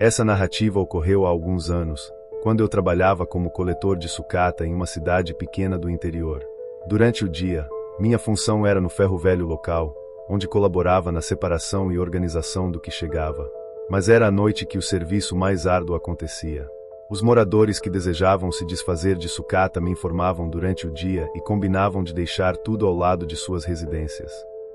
Essa narrativa ocorreu há alguns anos, quando eu trabalhava como coletor de sucata em uma cidade pequena do interior. Durante o dia, minha função era no ferro velho local, onde colaborava na separação e organização do que chegava. Mas era à noite que o serviço mais árduo acontecia. Os moradores que desejavam se desfazer de sucata me informavam durante o dia e combinavam de deixar tudo ao lado de suas residências.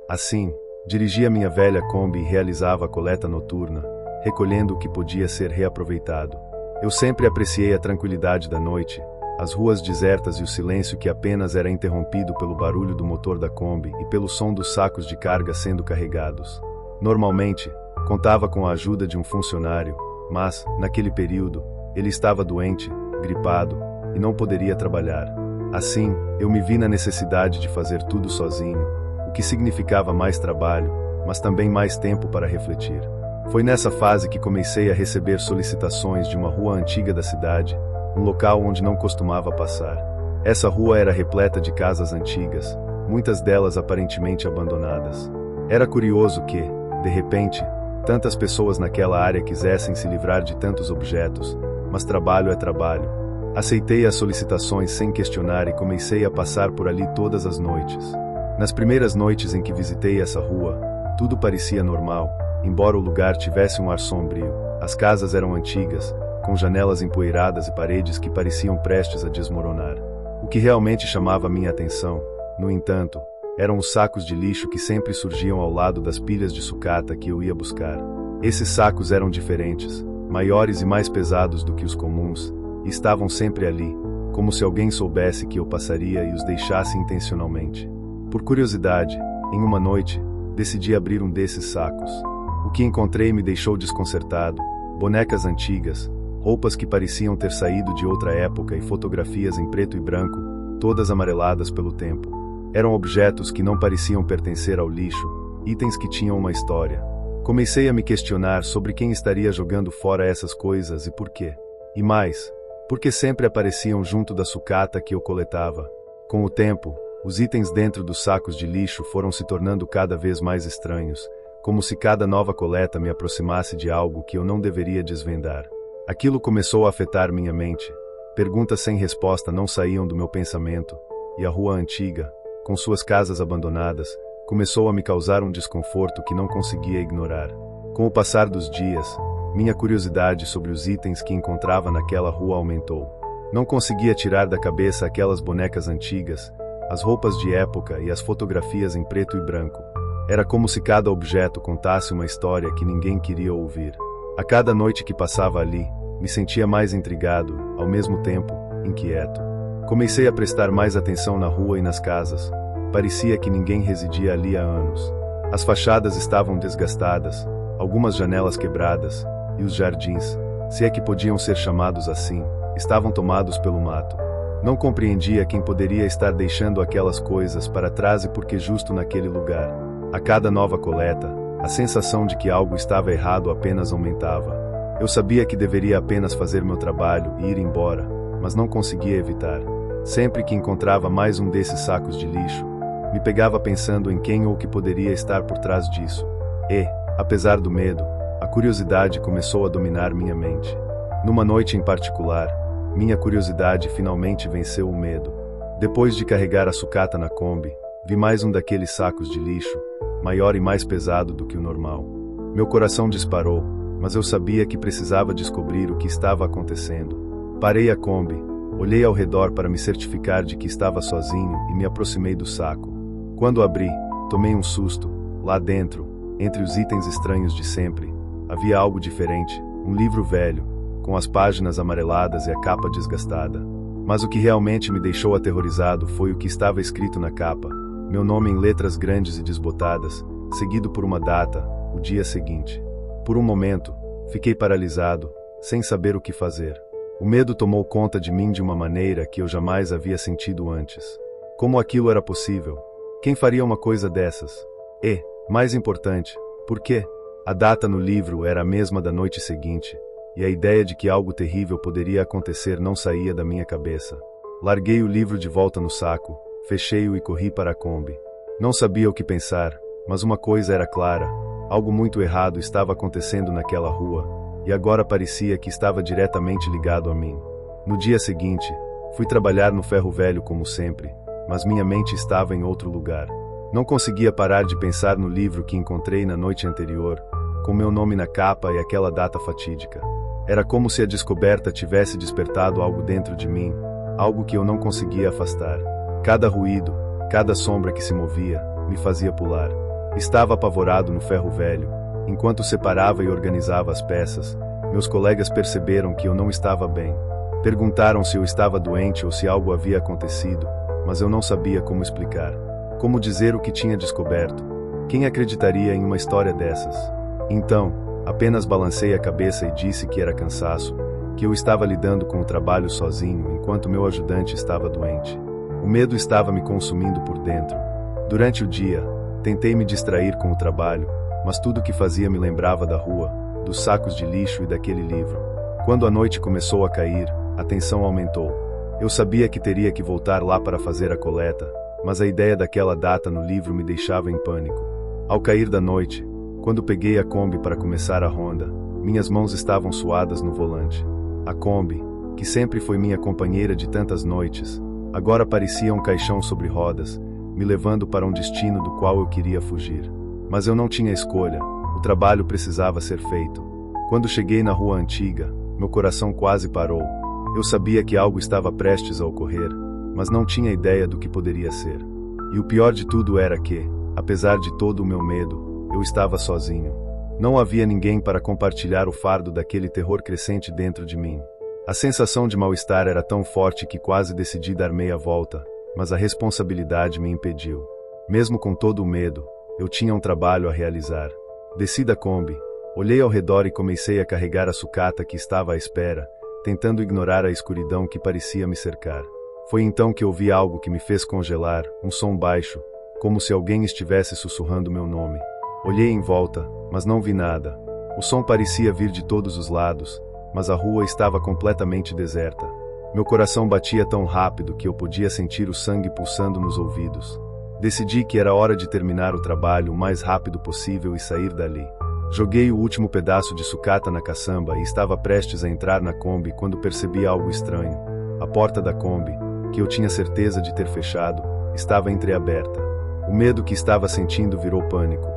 Assim, dirigia minha velha Kombi e realizava a coleta noturna, recolhendo o que podia ser reaproveitado. Eu sempre apreciei a tranquilidade da noite, as ruas desertas e o silêncio que apenas era interrompido pelo barulho do motor da Kombi e pelo som dos sacos de carga sendo carregados. Normalmente, contava com a ajuda de um funcionário, mas, naquele período, ele estava doente, gripado, e não poderia trabalhar. Assim, eu me vi na necessidade de fazer tudo sozinho, o que significava mais trabalho, mas também mais tempo para refletir. Foi nessa fase que comecei a receber solicitações de uma rua antiga da cidade, um local onde não costumava passar. Essa rua era repleta de casas antigas, muitas delas aparentemente abandonadas. Era curioso que, de repente, tantas pessoas naquela área quisessem se livrar de tantos objetos, mas trabalho é trabalho. Aceitei as solicitações sem questionar e comecei a passar por ali todas as noites. Nas primeiras noites em que visitei essa rua, tudo parecia normal, embora o lugar tivesse um ar sombrio. As casas eram antigas, com janelas empoeiradas e paredes que pareciam prestes a desmoronar. O que realmente chamava minha atenção, no entanto, eram os sacos de lixo que sempre surgiam ao lado das pilhas de sucata que eu ia buscar. Esses sacos eram diferentes, maiores e mais pesados do que os comuns, e estavam sempre ali, como se alguém soubesse que eu passaria e os deixasse intencionalmente. Por curiosidade, em uma noite, decidi abrir um desses sacos. O que encontrei me deixou desconcertado: bonecas antigas, roupas que pareciam ter saído de outra época e fotografias em preto e branco, todas amareladas pelo tempo. Eram objetos que não pareciam pertencer ao lixo, itens que tinham uma história. Comecei a me questionar sobre quem estaria jogando fora essas coisas e por quê. E mais, porque sempre apareciam junto da sucata que eu coletava. Com o tempo, os itens dentro dos sacos de lixo foram se tornando cada vez mais estranhos, como se cada nova coleta me aproximasse de algo que eu não deveria desvendar. Aquilo começou a afetar minha mente. Perguntas sem resposta não saíam do meu pensamento, e a rua antiga, com suas casas abandonadas, começou a me causar um desconforto que não conseguia ignorar. Com o passar dos dias, minha curiosidade sobre os itens que encontrava naquela rua aumentou. Não conseguia tirar da cabeça aquelas bonecas antigas, as roupas de época e as fotografias em preto e branco. Era como se cada objeto contasse uma história que ninguém queria ouvir. A cada noite que passava ali, me sentia mais intrigado, ao mesmo tempo, inquieto. Comecei a prestar mais atenção na rua e nas casas. Parecia que ninguém residia ali há anos. As fachadas estavam desgastadas, algumas janelas quebradas, e os jardins, se é que podiam ser chamados assim, estavam tomados pelo mato. Não compreendia quem poderia estar deixando aquelas coisas para trás e por que justo naquele lugar. A cada nova coleta, a sensação de que algo estava errado apenas aumentava. Eu sabia que deveria apenas fazer meu trabalho e ir embora, mas não conseguia evitar. Sempre que encontrava mais um desses sacos de lixo, me pegava pensando em quem ou o que poderia estar por trás disso. E, apesar do medo, a curiosidade começou a dominar minha mente. Numa noite em particular, minha curiosidade finalmente venceu o medo. Depois de carregar a sucata na Kombi, vi mais um daqueles sacos de lixo, maior e mais pesado do que o normal. Meu coração disparou, mas eu sabia que precisava descobrir o que estava acontecendo. Parei a Kombi, olhei ao redor para me certificar de que estava sozinho e me aproximei do saco. Quando abri, tomei um susto. Lá dentro, entre os itens estranhos de sempre, havia algo diferente, um livro velho, com as páginas amareladas e a capa desgastada. Mas o que realmente me deixou aterrorizado foi o que estava escrito na capa. Meu nome em letras grandes e desbotadas, seguido por uma data, o dia seguinte. Por um momento, fiquei paralisado, sem saber o que fazer. O medo tomou conta de mim de uma maneira que eu jamais havia sentido antes. Como aquilo era possível? Quem faria uma coisa dessas? E, mais importante, por quê? A data no livro era a mesma da noite seguinte, e a ideia de que algo terrível poderia acontecer não saía da minha cabeça. Larguei o livro de volta no saco, fechei-o e corri para a Kombi. Não sabia o que pensar, mas uma coisa era clara: algo muito errado estava acontecendo naquela rua, e agora parecia que estava diretamente ligado a mim. No dia seguinte, fui trabalhar no ferro velho como sempre, mas minha mente estava em outro lugar. Não conseguia parar de pensar no livro que encontrei na noite anterior, com meu nome na capa e aquela data fatídica. Era como se a descoberta tivesse despertado algo dentro de mim, algo que eu não conseguia afastar. Cada ruído, cada sombra que se movia, me fazia pular. Estava apavorado no ferro velho. Enquanto separava e organizava as peças, meus colegas perceberam que eu não estava bem. Perguntaram se eu estava doente ou se algo havia acontecido, mas eu não sabia como explicar. Como dizer o que tinha descoberto? Quem acreditaria em uma história dessas? Então, apenas balancei a cabeça e disse que era cansaço, que eu estava lidando com o trabalho sozinho enquanto meu ajudante estava doente. O medo estava me consumindo por dentro. Durante o dia, tentei me distrair com o trabalho, mas tudo o que fazia me lembrava da rua, dos sacos de lixo e daquele livro. Quando a noite começou a cair, a tensão aumentou. Eu sabia que teria que voltar lá para fazer a coleta, mas a ideia daquela data no livro me deixava em pânico. Ao cair da noite, quando peguei a Kombi para começar a ronda, minhas mãos estavam suadas no volante. A Kombi, que sempre foi minha companheira de tantas noites, agora parecia um caixão sobre rodas, me levando para um destino do qual eu queria fugir. Mas eu não tinha escolha, o trabalho precisava ser feito. Quando cheguei na rua antiga, meu coração quase parou. Eu sabia que algo estava prestes a ocorrer, mas não tinha ideia do que poderia ser. E o pior de tudo era que, apesar de todo o meu medo, eu estava sozinho. Não havia ninguém para compartilhar o fardo daquele terror crescente dentro de mim. A sensação de mal-estar era tão forte que quase decidi dar meia volta, mas a responsabilidade me impediu. Mesmo com todo o medo, eu tinha um trabalho a realizar. Desci da Kombi, olhei ao redor e comecei a carregar a sucata que estava à espera, tentando ignorar a escuridão que parecia me cercar. Foi então que ouvi algo que me fez congelar, um som baixo, como se alguém estivesse sussurrando meu nome. Olhei em volta, mas não vi nada. O som parecia vir de todos os lados, mas a rua estava completamente deserta. Meu coração batia tão rápido que eu podia sentir o sangue pulsando nos ouvidos. Decidi que era hora de terminar o trabalho o mais rápido possível e sair dali. Joguei o último pedaço de sucata na caçamba e estava prestes a entrar na Kombi quando percebi algo estranho. A porta da Kombi, que eu tinha certeza de ter fechado, estava entreaberta. O medo que estava sentindo virou pânico.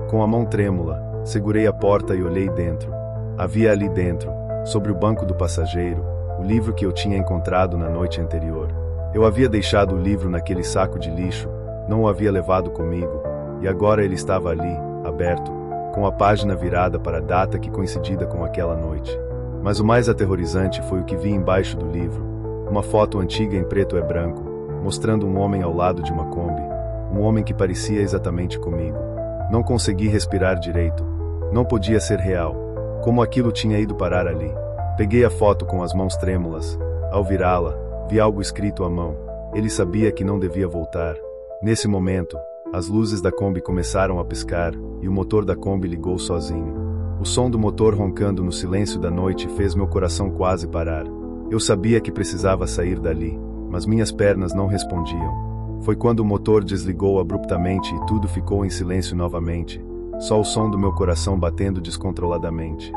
Com a mão trêmula, segurei a porta e olhei dentro. Havia ali dentro, sobre o banco do passageiro, o livro que eu tinha encontrado na noite anterior. Eu havia deixado o livro naquele saco de lixo, não o havia levado comigo, e agora ele estava ali, aberto, com a página virada para a data que coincidida com aquela noite. Mas o mais aterrorizante foi o que vi embaixo do livro, uma foto antiga em preto e branco, mostrando um homem ao lado de uma Kombi, um homem que parecia exatamente comigo. Não consegui respirar direito. Não podia ser real. Como aquilo tinha ido parar ali? Peguei a foto com as mãos trêmulas. Ao virá-la, vi algo escrito à mão. Ele sabia que não devia voltar. Nesse momento, as luzes da Kombi começaram a piscar e o motor da Kombi ligou sozinho. O som do motor roncando no silêncio da noite fez meu coração quase parar. Eu sabia que precisava sair dali, mas minhas pernas não respondiam. Foi quando o motor desligou abruptamente e tudo ficou em silêncio novamente, só o som do meu coração batendo descontroladamente.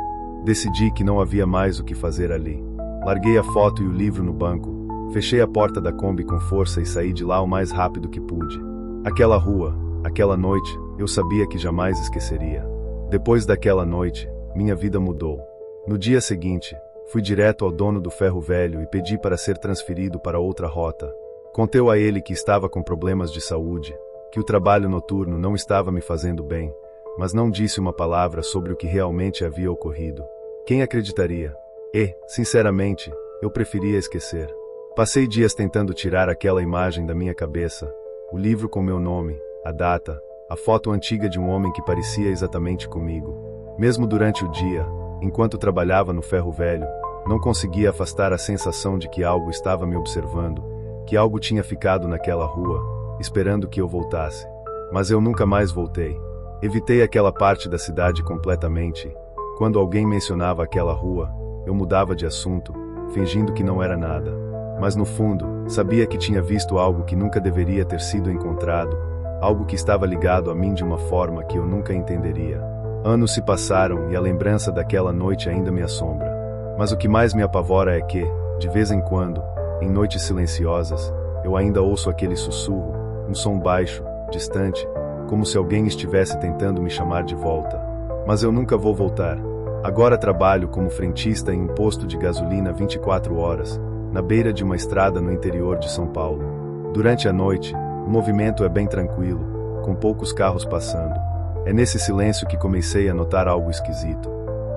Decidi que não havia mais o que fazer ali. Larguei a foto e o livro no banco, fechei a porta da Kombi com força e saí de lá o mais rápido que pude. Aquela rua, aquela noite, eu sabia que jamais esqueceria. Depois daquela noite, minha vida mudou. No dia seguinte, fui direto ao dono do ferro velho e pedi para ser transferido para outra rota. Contei a ele que estava com problemas de saúde, que o trabalho noturno não estava me fazendo bem, mas não disse uma palavra sobre o que realmente havia ocorrido. Quem acreditaria? E, sinceramente, eu preferia esquecer. Passei dias tentando tirar aquela imagem da minha cabeça, o livro com meu nome, a data, a foto antiga de um homem que parecia exatamente comigo. Mesmo durante o dia, enquanto trabalhava no ferro velho, não conseguia afastar a sensação de que algo estava me observando, que algo tinha ficado naquela rua, esperando que eu voltasse. Mas eu nunca mais voltei. Evitei aquela parte da cidade completamente. Quando alguém mencionava aquela rua, eu mudava de assunto, fingindo que não era nada. Mas no fundo, sabia que tinha visto algo que nunca deveria ter sido encontrado, algo que estava ligado a mim de uma forma que eu nunca entenderia. Anos se passaram e a lembrança daquela noite ainda me assombra. Mas o que mais me apavora é que, de vez em quando, em noites silenciosas, eu ainda ouço aquele sussurro, um som baixo, distante, como se alguém estivesse tentando me chamar de volta. Mas eu nunca vou voltar. Agora trabalho como frentista em um posto de gasolina 24 horas, na beira de uma estrada no interior de São Paulo. Durante a noite, o movimento é bem tranquilo, com poucos carros passando. É nesse silêncio que comecei a notar algo esquisito.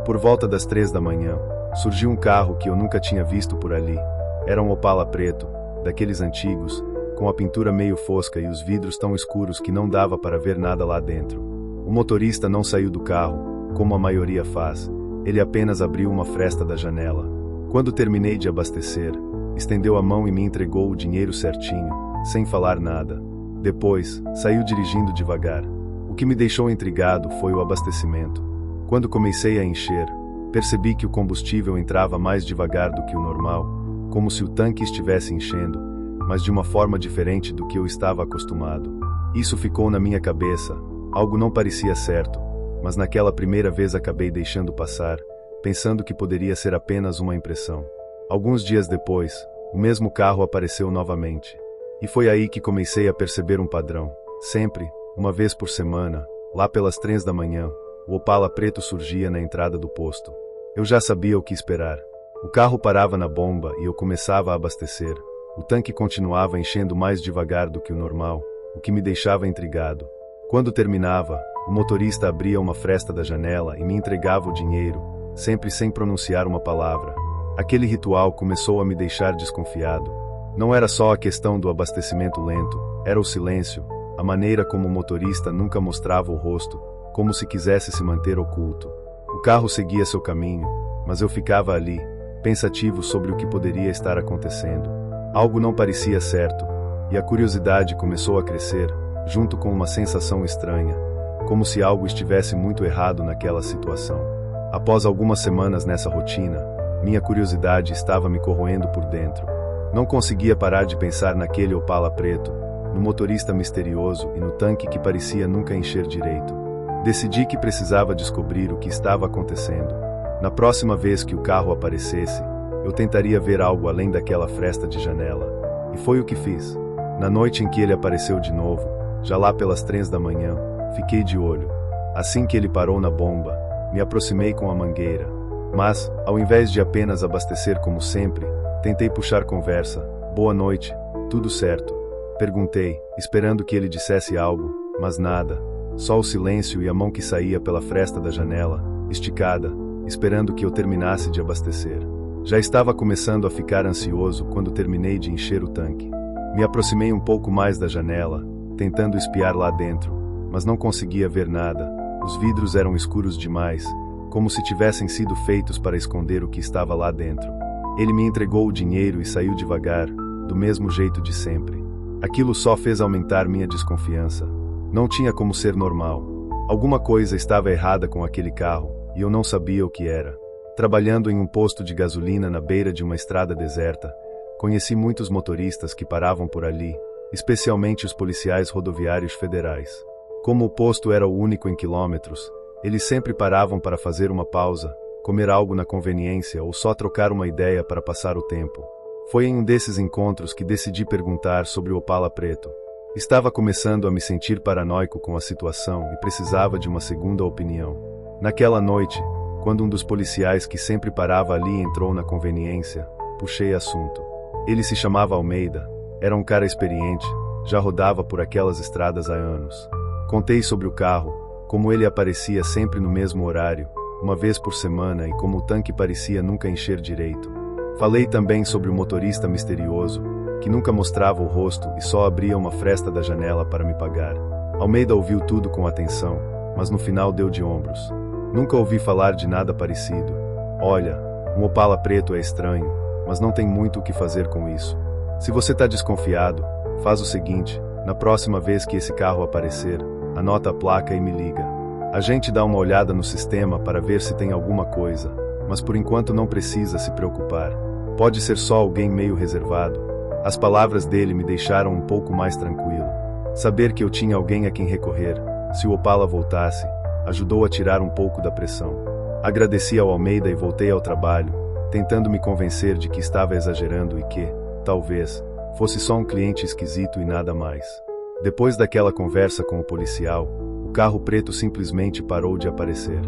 Por volta das 3 da manhã, surgiu um carro que eu nunca tinha visto por ali. Era um Opala preto, daqueles antigos, com a pintura meio fosca e os vidros tão escuros que não dava para ver nada lá dentro. O motorista não saiu do carro, como a maioria faz. Ele apenas abriu uma fresta da janela. Quando terminei de abastecer, estendeu a mão e me entregou o dinheiro certinho, sem falar nada. Depois, saiu dirigindo devagar. O que me deixou intrigado foi o abastecimento. Quando comecei a encher, percebi que o combustível entrava mais devagar do que o normal, como se o tanque estivesse enchendo, mas de uma forma diferente do que eu estava acostumado. Isso ficou na minha cabeça, algo não parecia certo, mas naquela primeira vez acabei deixando passar, pensando que poderia ser apenas uma impressão. Alguns dias depois, o mesmo carro apareceu novamente. E foi aí que comecei a perceber um padrão. Sempre, uma vez por semana, lá pelas 3 da manhã, o Opala preto surgia na entrada do posto. Eu já sabia o que esperar. O carro parava na bomba e eu começava a abastecer. O tanque continuava enchendo mais devagar do que o normal, o que me deixava intrigado. Quando terminava, o motorista abria uma fresta da janela e me entregava o dinheiro, sempre sem pronunciar uma palavra. Aquele ritual começou a me deixar desconfiado. Não era só a questão do abastecimento lento, era o silêncio, a maneira como o motorista nunca mostrava o rosto, como se quisesse se manter oculto. O carro seguia seu caminho, mas eu ficava ali, pensativo sobre o que poderia estar acontecendo. Algo não parecia certo, e a curiosidade começou a crescer, junto com uma sensação estranha, como se algo estivesse muito errado naquela situação. Após algumas semanas nessa rotina, minha curiosidade estava me corroendo por dentro. Não conseguia parar de pensar naquele Opala preto, no motorista misterioso e no tanque que parecia nunca encher direito. Decidi que precisava descobrir o que estava acontecendo. Na próxima vez que o carro aparecesse, eu tentaria ver algo além daquela fresta de janela. E foi o que fiz. Na noite em que ele apareceu de novo, já lá pelas 3 da manhã, fiquei de olho. Assim que ele parou na bomba, me aproximei com a mangueira. Mas, ao invés de apenas abastecer como sempre, tentei puxar conversa. Boa noite, tudo certo? Perguntei, esperando que ele dissesse algo, mas nada. Só o silêncio e a mão que saía pela fresta da janela, esticada, esperando que eu terminasse de abastecer. Já estava começando a ficar ansioso quando terminei de encher o tanque. Me aproximei um pouco mais da janela, tentando espiar lá dentro, mas não conseguia ver nada. Os vidros eram escuros demais, como se tivessem sido feitos para esconder o que estava lá dentro. Ele me entregou o dinheiro e saiu devagar, do mesmo jeito de sempre. Aquilo só fez aumentar minha desconfiança. Não tinha como ser normal. Alguma coisa estava errada com aquele carro, e eu não sabia o que era. Trabalhando em um posto de gasolina na beira de uma estrada deserta, conheci muitos motoristas que paravam por ali, especialmente os policiais rodoviários federais. Como o posto era o único em quilômetros, eles sempre paravam para fazer uma pausa, comer algo na conveniência ou só trocar uma ideia para passar o tempo. Foi em um desses encontros que decidi perguntar sobre o Opala preto. Estava começando a me sentir paranoico com a situação e precisava de uma segunda opinião. Naquela noite, quando um dos policiais que sempre parava ali entrou na conveniência, puxei assunto. Ele se chamava Almeida, era um cara experiente, já rodava por aquelas estradas há anos. Contei sobre o carro, como ele aparecia sempre no mesmo horário, uma vez por semana, e como o tanque parecia nunca encher direito. Falei também sobre o motorista misterioso, que nunca mostrava o rosto e só abria uma fresta da janela para me pagar. Almeida ouviu tudo com atenção, mas no final deu de ombros. Nunca ouvi falar de nada parecido. Olha, um Opala preto é estranho, mas não tem muito o que fazer com isso. Se você está desconfiado, faz o seguinte: na próxima vez que esse carro aparecer, anota a placa e me liga. A gente dá uma olhada no sistema para ver se tem alguma coisa, mas por enquanto não precisa se preocupar. Pode ser só alguém meio reservado. As palavras dele me deixaram um pouco mais tranquilo. Saber que eu tinha alguém a quem recorrer, se o Opala voltasse, ajudou a tirar um pouco da pressão. Agradeci ao Almeida e voltei ao trabalho, tentando me convencer de que estava exagerando e que, talvez, fosse só um cliente esquisito e nada mais. Depois daquela conversa com o policial, o carro preto simplesmente parou de aparecer.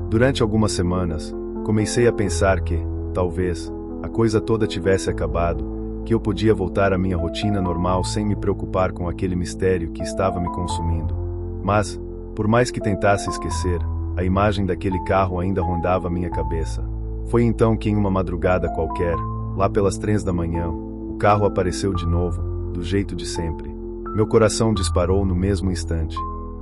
Durante algumas semanas, comecei a pensar que, talvez, a coisa toda tivesse acabado, que eu podia voltar à minha rotina normal sem me preocupar com aquele mistério que estava me consumindo. Mas, por mais que tentasse esquecer, a imagem daquele carro ainda rondava minha cabeça. Foi então que em uma madrugada qualquer, lá pelas 3 da manhã, o carro apareceu de novo, do jeito de sempre. Meu coração disparou no mesmo instante.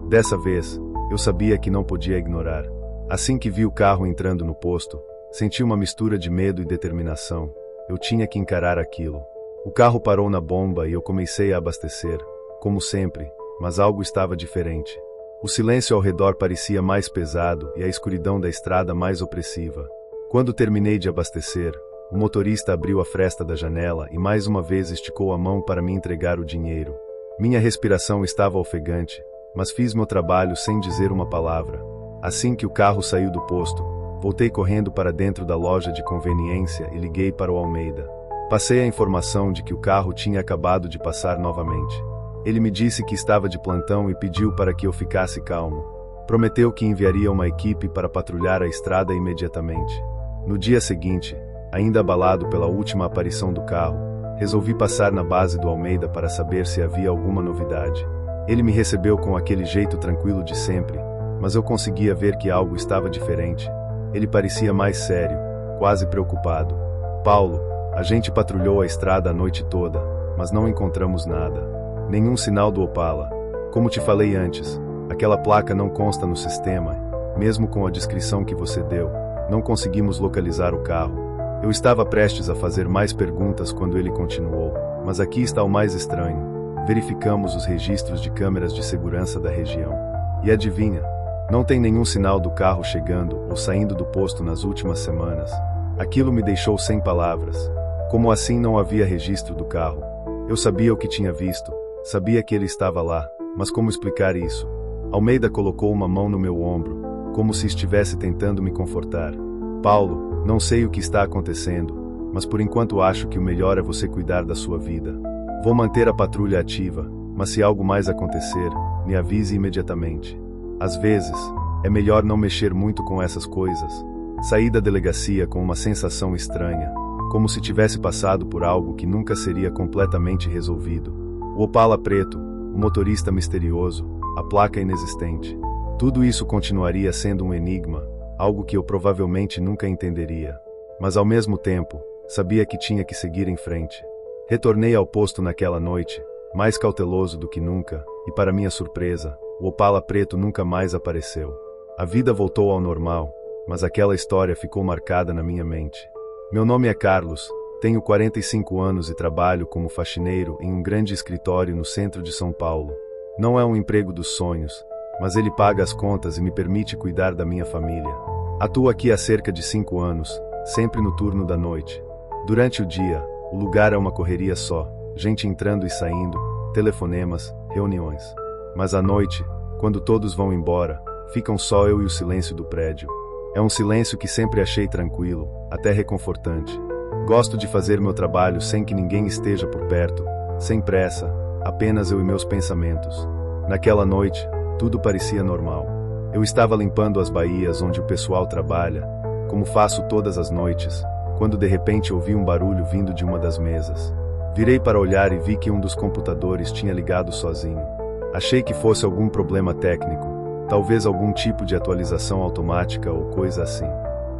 Dessa vez, eu sabia que não podia ignorar. Assim que vi o carro entrando no posto, senti uma mistura de medo e determinação. Eu tinha que encarar aquilo. O carro parou na bomba e eu comecei a abastecer, como sempre, mas algo estava diferente. O silêncio ao redor parecia mais pesado e a escuridão da estrada mais opressiva. Quando terminei de abastecer, o motorista abriu a fresta da janela e mais uma vez esticou a mão para me entregar o dinheiro. Minha respiração estava ofegante, mas fiz meu trabalho sem dizer uma palavra. Assim que o carro saiu do posto, voltei correndo para dentro da loja de conveniência e liguei para o Almeida. Passei a informação de que o carro tinha acabado de passar novamente. Ele me disse que estava de plantão e pediu para que eu ficasse calmo. Prometeu que enviaria uma equipe para patrulhar a estrada imediatamente. No dia seguinte, ainda abalado pela última aparição do carro, resolvi passar na base do Almeida para saber se havia alguma novidade. Ele me recebeu com aquele jeito tranquilo de sempre, mas eu conseguia ver que algo estava diferente. Ele parecia mais sério, quase preocupado. Paulo, a gente patrulhou a estrada a noite toda, mas não encontramos nada. Nenhum sinal do Opala. Como te falei antes, aquela placa não consta no sistema. Mesmo com a descrição que você deu, não conseguimos localizar o carro. Eu estava prestes a fazer mais perguntas quando ele continuou, mas aqui está o mais estranho. Verificamos os registros de câmeras de segurança da região. E adivinha? Não tem nenhum sinal do carro chegando ou saindo do posto nas últimas semanas. Aquilo me deixou sem palavras. Como assim não havia registro do carro? Eu sabia o que tinha visto, sabia que ele estava lá, mas como explicar isso? Almeida colocou uma mão no meu ombro, como se estivesse tentando me confortar. Paulo, não sei o que está acontecendo, mas por enquanto acho que o melhor é você cuidar da sua vida. Vou manter a patrulha ativa, mas se algo mais acontecer, me avise imediatamente. Às vezes, é melhor não mexer muito com essas coisas. Saí da delegacia com uma sensação estranha, como se tivesse passado por algo que nunca seria completamente resolvido. O Opala preto, o motorista misterioso, a placa inexistente. Tudo isso continuaria sendo um enigma, algo que eu provavelmente nunca entenderia. Mas ao mesmo tempo, sabia que tinha que seguir em frente. Retornei ao posto naquela noite, mais cauteloso do que nunca, e para minha surpresa, o Opala preto nunca mais apareceu. A vida voltou ao normal, mas aquela história ficou marcada na minha mente. Meu nome é Carlos, tenho 45 anos e trabalho como faxineiro em um grande escritório no centro de São Paulo. Não é um emprego dos sonhos, mas ele paga as contas e me permite cuidar da minha família. Atuo aqui há cerca de 5 anos, sempre no turno da noite. Durante o dia, o lugar é uma correria só, gente entrando e saindo, telefonemas, reuniões. Mas à noite, quando todos vão embora, ficam só eu e o silêncio do prédio. É um silêncio que sempre achei tranquilo, até reconfortante. Gosto de fazer meu trabalho sem que ninguém esteja por perto, sem pressa, apenas eu e meus pensamentos. Naquela noite, tudo parecia normal. Eu estava limpando as baías onde o pessoal trabalha, como faço todas as noites, quando de repente ouvi um barulho vindo de uma das mesas. Virei para olhar e vi que um dos computadores tinha ligado sozinho. Achei que fosse algum problema técnico, talvez algum tipo de atualização automática ou coisa assim.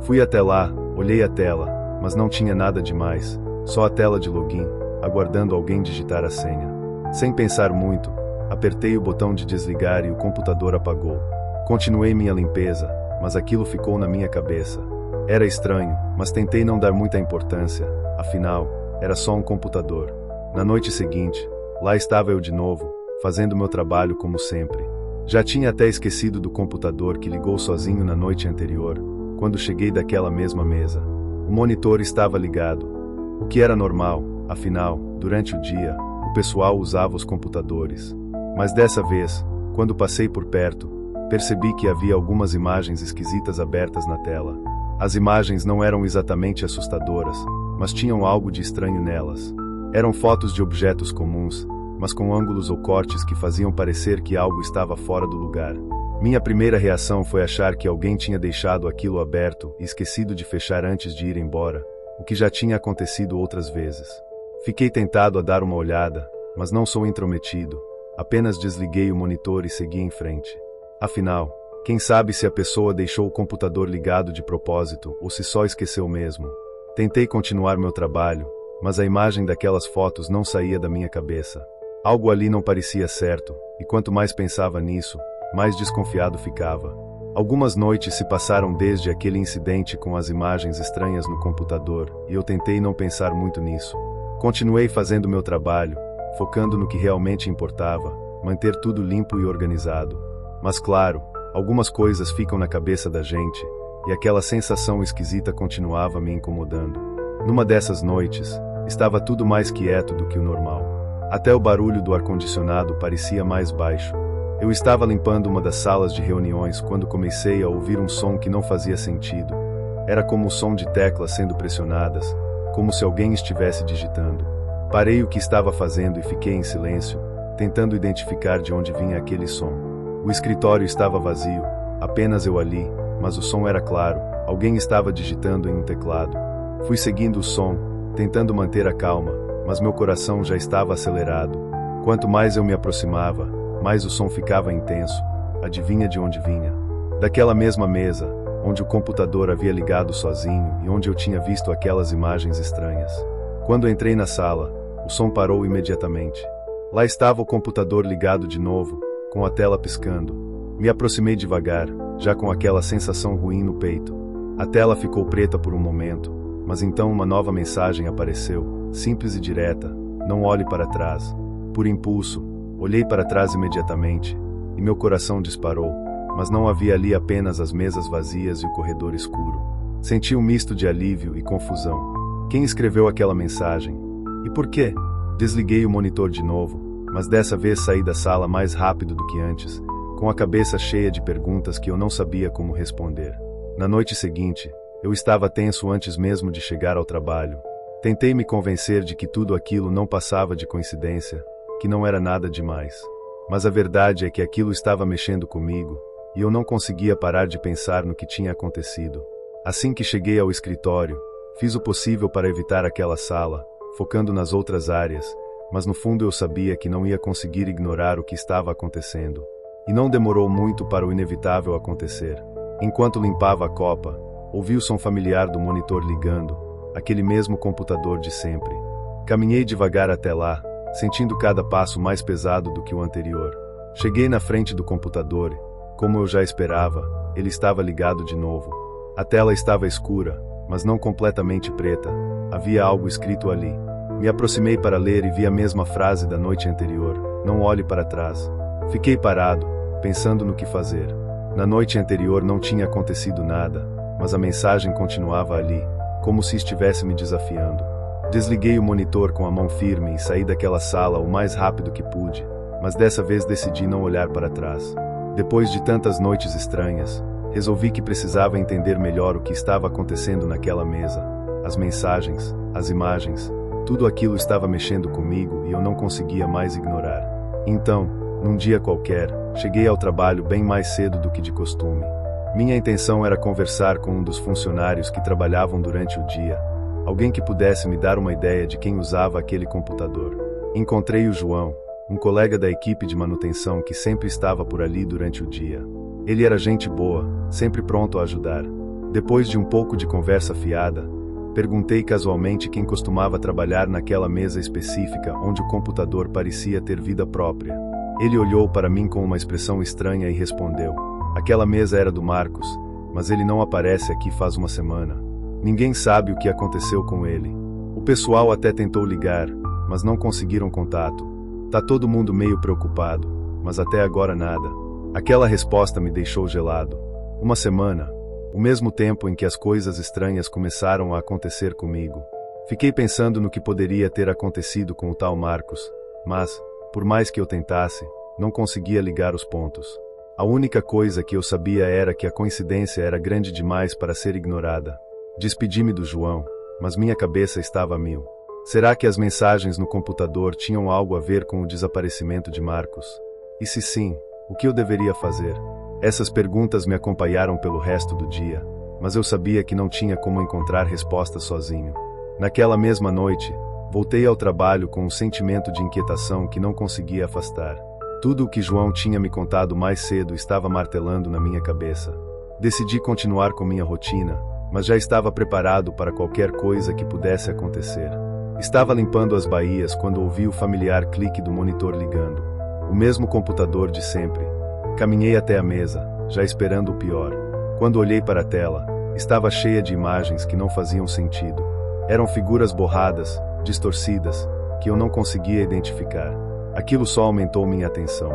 Fui até lá, olhei a tela, mas não tinha nada demais, só a tela de login, aguardando alguém digitar a senha. Sem pensar muito, apertei o botão de desligar e o computador apagou. Continuei minha limpeza, mas aquilo ficou na minha cabeça. Era estranho, mas tentei não dar muita importância, afinal, era só um computador. Na noite seguinte, lá estava eu de novo, fazendo meu trabalho como sempre. Já tinha até esquecido do computador que ligou sozinho na noite anterior, quando cheguei daquela mesma mesa. O monitor estava ligado, o que era normal, afinal, durante o dia, o pessoal usava os computadores. Mas dessa vez, quando passei por perto, percebi que havia algumas imagens esquisitas abertas na tela. As imagens não eram exatamente assustadoras, mas tinham algo de estranho nelas. Eram fotos de objetos comuns, mas com ângulos ou cortes que faziam parecer que algo estava fora do lugar. Minha primeira reação foi achar que alguém tinha deixado aquilo aberto e esquecido de fechar antes de ir embora, o que já tinha acontecido outras vezes. Fiquei tentado a dar uma olhada, mas não sou intrometido. Apenas desliguei o monitor e segui em frente. Afinal, quem sabe se a pessoa deixou o computador ligado de propósito ou se só esqueceu mesmo. Tentei continuar meu trabalho, mas a imagem daquelas fotos não saía da minha cabeça. Algo ali não parecia certo, e quanto mais pensava nisso, mais desconfiado ficava. Algumas noites se passaram desde aquele incidente com as imagens estranhas no computador, e eu tentei não pensar muito nisso. Continuei fazendo meu trabalho, focando no que realmente importava, manter tudo limpo e organizado. Mas claro, algumas coisas ficam na cabeça da gente, e aquela sensação esquisita continuava me incomodando. Numa dessas noites, estava tudo mais quieto do que o normal. Até o barulho do ar-condicionado parecia mais baixo. Eu estava limpando uma das salas de reuniões quando comecei a ouvir um som que não fazia sentido. Era como o som de teclas sendo pressionadas, como se alguém estivesse digitando. Parei o que estava fazendo e fiquei em silêncio, tentando identificar de onde vinha aquele som. O escritório estava vazio, apenas eu ali, mas o som era claro, alguém estava digitando em um teclado. Fui seguindo o som, tentando manter a calma, mas meu coração já estava acelerado. Quanto mais eu me aproximava, mais o som ficava intenso. Adivinha de onde vinha? Daquela mesma mesa, onde o computador havia ligado sozinho e onde eu tinha visto aquelas imagens estranhas. Quando entrei na sala, o som parou imediatamente. Lá estava o computador ligado de novo, com a tela piscando. Me aproximei devagar, já com aquela sensação ruim no peito. A tela ficou preta por um momento, mas então uma nova mensagem apareceu, simples e direta: não olhe para trás. Por impulso, olhei para trás imediatamente, e meu coração disparou, mas não havia ali apenas as mesas vazias e o corredor escuro. Senti um misto de alívio e confusão. Quem escreveu aquela mensagem? E por quê? Desliguei o monitor de novo, mas dessa vez saí da sala mais rápido do que antes, com a cabeça cheia de perguntas que eu não sabia como responder. Na noite seguinte, eu estava tenso antes mesmo de chegar ao trabalho. Tentei me convencer de que tudo aquilo não passava de coincidência, que não era nada demais. Mas a verdade é que aquilo estava mexendo comigo, e eu não conseguia parar de pensar no que tinha acontecido. Assim que cheguei ao escritório, fiz o possível para evitar aquela sala, focando nas outras áreas, mas no fundo eu sabia que não ia conseguir ignorar o que estava acontecendo. E não demorou muito para o inevitável acontecer. Enquanto limpava a copa, ouvi o som familiar do monitor ligando, aquele mesmo computador de sempre. Caminhei devagar até lá, sentindo cada passo mais pesado do que o anterior. Cheguei na frente do computador e, como eu já esperava, ele estava ligado de novo. A tela estava escura, mas não completamente preta. Havia algo escrito ali. Me aproximei para ler e vi a mesma frase da noite anterior: não olhe para trás. Fiquei parado, pensando no que fazer. Na noite anterior não tinha acontecido nada, mas a mensagem continuava ali, como se estivesse me desafiando. Desliguei o monitor com a mão firme e saí daquela sala o mais rápido que pude, mas dessa vez decidi não olhar para trás. Depois de tantas noites estranhas, resolvi que precisava entender melhor o que estava acontecendo naquela mesa. As mensagens, as imagens, tudo aquilo estava mexendo comigo e eu não conseguia mais ignorar. Então, num dia qualquer, cheguei ao trabalho bem mais cedo do que de costume. Minha intenção era conversar com um dos funcionários que trabalhavam durante o dia, alguém que pudesse me dar uma ideia de quem usava aquele computador. Encontrei o João, um colega da equipe de manutenção que sempre estava por ali durante o dia. Ele era gente boa, sempre pronto a ajudar. Depois de um pouco de conversa fiada, perguntei casualmente quem costumava trabalhar naquela mesa específica onde o computador parecia ter vida própria. Ele olhou para mim com uma expressão estranha e respondeu: aquela mesa era do Marcos, mas ele não aparece aqui faz uma semana. Ninguém sabe o que aconteceu com ele. O pessoal até tentou ligar, mas não conseguiram contato. Tá todo mundo meio preocupado, mas até agora nada. Aquela resposta me deixou gelado. Uma semana, o mesmo tempo em que as coisas estranhas começaram a acontecer comigo. Fiquei pensando no que poderia ter acontecido com o tal Marcos, mas, por mais que eu tentasse, não conseguia ligar os pontos. A única coisa que eu sabia era que a coincidência era grande demais para ser ignorada. Despedi-me do João, mas minha cabeça estava a mil. Será que as mensagens no computador tinham algo a ver com o desaparecimento de Marcos? E se sim, o que eu deveria fazer? Essas perguntas me acompanharam pelo resto do dia, mas eu sabia que não tinha como encontrar respostas sozinho. Naquela mesma noite, voltei ao trabalho com um sentimento de inquietação que não conseguia afastar. Tudo o que João tinha me contado mais cedo estava martelando na minha cabeça. Decidi continuar com minha rotina, mas já estava preparado para qualquer coisa que pudesse acontecer. Estava limpando as baías quando ouvi o familiar clique do monitor ligando. O mesmo computador de sempre. Caminhei até a mesa, já esperando o pior. Quando olhei para a tela, estava cheia de imagens que não faziam sentido. Eram figuras borradas, distorcidas, que eu não conseguia identificar. Aquilo só aumentou minha atenção.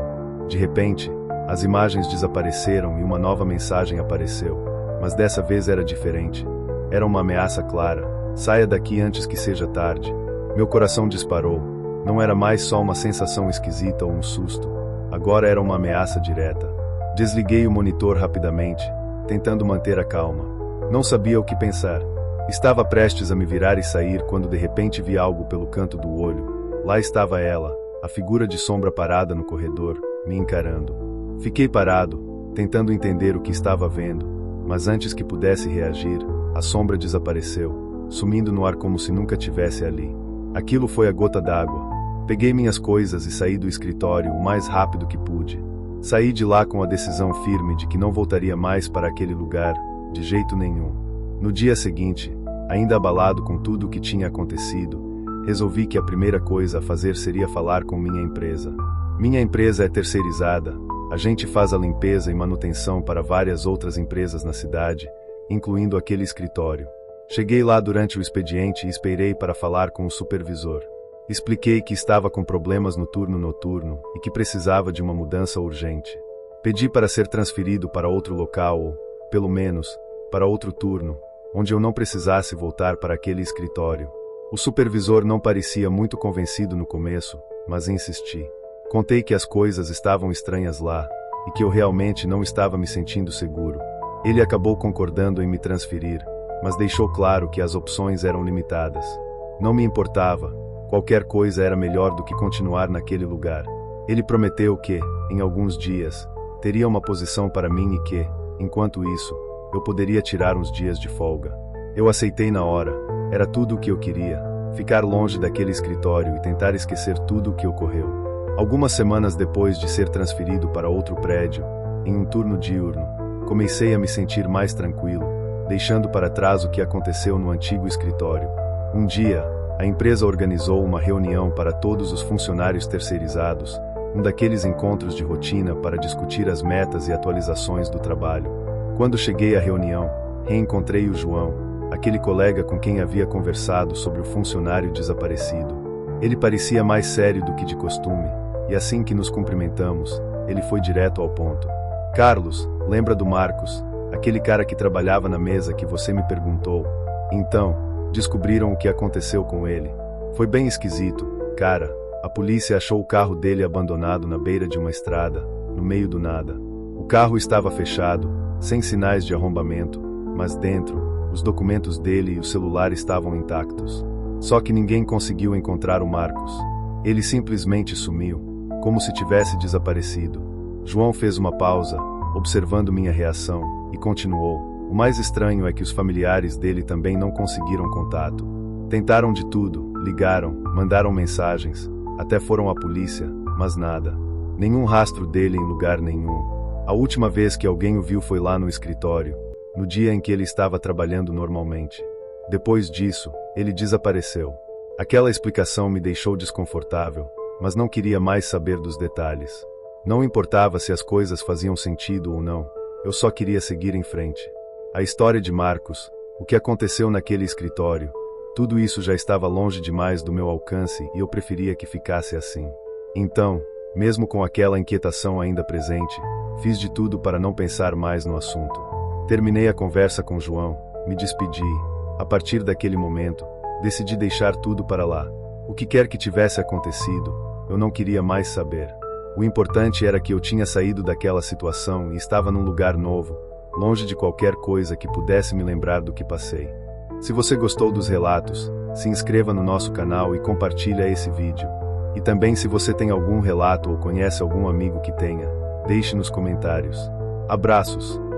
De repente, as imagens desapareceram e uma nova mensagem apareceu. Mas dessa vez era diferente. Era uma ameaça clara. Saia daqui antes que seja tarde. Meu coração disparou. Não era mais só uma sensação esquisita ou um susto. Agora era uma ameaça direta. Desliguei o monitor rapidamente, tentando manter a calma. Não sabia o que pensar. Estava prestes a me virar e sair quando de repente vi algo pelo canto do olho. Lá estava ela, a figura de sombra parada no corredor, me encarando. Fiquei parado, tentando entender o que estava vendo, mas antes que pudesse reagir, a sombra desapareceu, sumindo no ar como se nunca tivesse ali. Aquilo foi a gota d'água. Peguei minhas coisas e saí do escritório o mais rápido que pude. Saí de lá com a decisão firme de que não voltaria mais para aquele lugar, de jeito nenhum. No dia seguinte, ainda abalado com tudo o que tinha acontecido, resolvi que a primeira coisa a fazer seria falar com minha empresa. Minha empresa é terceirizada, a gente faz a limpeza e manutenção para várias outras empresas na cidade, incluindo aquele escritório. Cheguei lá durante o expediente e esperei para falar com o supervisor. Expliquei que estava com problemas no turno noturno e que precisava de uma mudança urgente. Pedi para ser transferido para outro local ou, pelo menos, para outro turno, onde eu não precisasse voltar para aquele escritório. O supervisor não parecia muito convencido no começo, mas insisti. Contei que as coisas estavam estranhas lá e que eu realmente não estava me sentindo seguro. Ele acabou concordando em me transferir, mas deixou claro que as opções eram limitadas. Não me importava, qualquer coisa era melhor do que continuar naquele lugar. Ele prometeu que, em alguns dias, teria uma posição para mim e que, enquanto isso, eu poderia tirar uns dias de folga. Eu aceitei na hora, era tudo o que eu queria, ficar longe daquele escritório e tentar esquecer tudo o que ocorreu. Algumas semanas depois de ser transferido para outro prédio, em um turno diurno, comecei a me sentir mais tranquilo, deixando para trás o que aconteceu no antigo escritório. Um dia, a empresa organizou uma reunião para todos os funcionários terceirizados, um daqueles encontros de rotina para discutir as metas e atualizações do trabalho. Quando cheguei à reunião, reencontrei o João, aquele colega com quem havia conversado sobre o funcionário desaparecido. Ele parecia mais sério do que de costume, e assim que nos cumprimentamos, ele foi direto ao ponto. Carlos, lembra do Marcos, aquele cara que trabalhava na mesa que você me perguntou? Então, descobriram o que aconteceu com ele. Foi bem esquisito, cara. A polícia achou o carro dele abandonado na beira de uma estrada, no meio do nada. O carro estava fechado, sem sinais de arrombamento, mas dentro, os documentos dele e o celular estavam intactos. Só que ninguém conseguiu encontrar o Marcos. Ele simplesmente sumiu, como se tivesse desaparecido. João fez uma pausa, observando minha reação, e continuou. O mais estranho é que os familiares dele também não conseguiram contato. Tentaram de tudo, ligaram, mandaram mensagens, até foram à polícia, mas nada. Nenhum rastro dele em lugar nenhum. A última vez que alguém o viu foi lá no escritório, no dia em que ele estava trabalhando normalmente. Depois disso, ele desapareceu. Aquela explicação me deixou desconfortável, mas não queria mais saber dos detalhes. Não importava se as coisas faziam sentido ou não, eu só queria seguir em frente. A história de Marcos, o que aconteceu naquele escritório, tudo isso já estava longe demais do meu alcance e eu preferia que ficasse assim. Então, mesmo com aquela inquietação ainda presente, fiz de tudo para não pensar mais no assunto. Terminei a conversa com João, me despedi. A partir daquele momento, decidi deixar tudo para lá. O que quer que tivesse acontecido, eu não queria mais saber. O importante era que eu tinha saído daquela situação e estava num lugar novo, longe de qualquer coisa que pudesse me lembrar do que passei. Se você gostou dos relatos, se inscreva no nosso canal e compartilhe esse vídeo. E também, se você tem algum relato ou conhece algum amigo que tenha, deixe nos comentários. Abraços!